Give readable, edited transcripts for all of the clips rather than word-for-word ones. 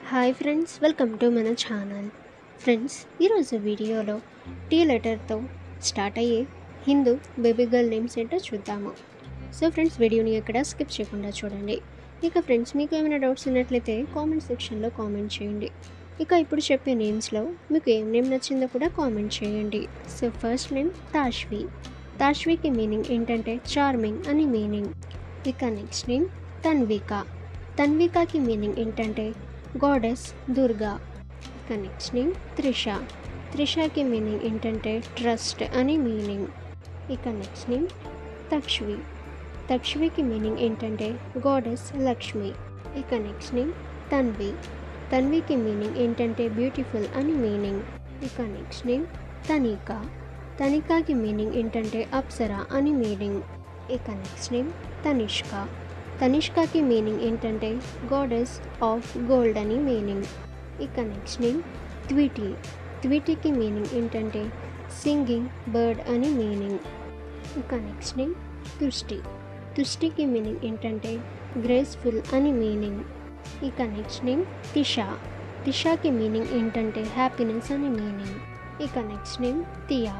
Hi friends, welcome to మన channel. Friends, ఈరోజు వీడియోలో టీ లెటర్తో స్టార్ట్ అయ్యే హిందూ బేబీ గర్ల్ నేమ్స్ ఏంటో చూద్దాము. సో ఫ్రెండ్స్, వీడియోని ఎక్కడ స్కిప్ చేయకుండా చూడండి. ఇక ఫ్రెండ్స్, మీకు ఏమైనా డౌట్స్ ఉన్నట్లయితే కామెంట్ సెక్షన్లో కామెంట్ చేయండి. ఇక ఇప్పుడు చెప్పే నేమ్స్లో మీకు ఏం నేమ్ నచ్చిందో కూడా కామెంట్ చేయండి. So first name Tashvi. తాష్వికి మీనింగ్ ఏంటంటే చార్మింగ్ అని మీనింగ్. ఇక నెక్స్ట్ నేమ్ తన్విక. తన్వికకి మీనింగ్ ఏంటంటే గాడెస్ దుర్గా. ఇక నెక్స్ట్ నేమ్ త్రిష. త్రిషకి మీనింగ్ ఏంటంటే ట్రస్ట్ అని మీనింగ్. ఇక నెక్స్ట్ నేమ్ తక్ష్వి. తక్ష్వికి మీనింగ్ ఏంటంటే గాడెస్ లక్ష్మి. ఇక నెక్స్ట్ నేమ్ తన్వి. తన్వికి మీనింగ్ ఏంటంటే బ్యూటిఫుల్ అని మీనింగ్. ఇక నెక్స్ట్ నేమ్ తనిక. తనికాకి మీనింగ్ ఏంటంటే అప్సరా అని మీనింగ్. ఇక నెక్స్ట్ నేమ్ తనిష్క. తనిష్కకి మీనింగ్ ఏంటంటే గాడెస్ ఆఫ్ గోల్డ్ అని మీనింగ్. ఇక నెక్స్ట్ నేమ్ ట్విటీ. ట్విటీకి మీనింగ్ ఏంటంటే సింగింగ్ బర్డ్ అని మీనింగ్. ఇక నెక్స్ట్ నేమ్ తుష్టి. తుష్టికి మీనింగ్ ఏంటంటే గ్రేస్ఫుల్ అని మీనింగ్. ఇక నెక్స్ట్ నేమ్ తిషా. తిషాకి మీనింగ్ ఏంటంటే హ్యాపీనెస్ అని మీనింగ్. ఇక నెక్స్ట్ నేమ్ తియా.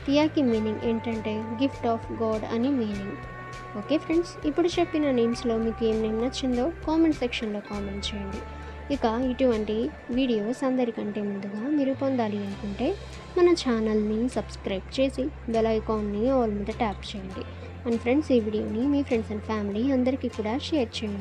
తియాకి మీనింగ్ ఏంటంటే గిఫ్ట్ ఆఫ్ గాడ్ అని మీనింగ్. ఓకే ఫ్రెండ్స్, ఇప్పుడు చెప్పిన నేమ్స్లో మీకు ఏం నేమ్ నచ్చిందో కామెంట్ సెక్షన్లో కామెంట్ చేయండి. ఇక ఇటువంటి వీడియోస్ అందరికంటే ముందుగా మీరు పొందాలి అనుకుంటే మన ఛానల్ని సబ్స్క్రైబ్ చేసి బెల్ ఐకాన్ని ఆల్ మీద ట్యాప్ చేయండి. అండ్ ఫ్రెండ్స్, ఈ వీడియోని మీ ఫ్రెండ్స్ అండ్ ఫ్యామిలీ అందరికీ కూడా షేర్ చేయండి.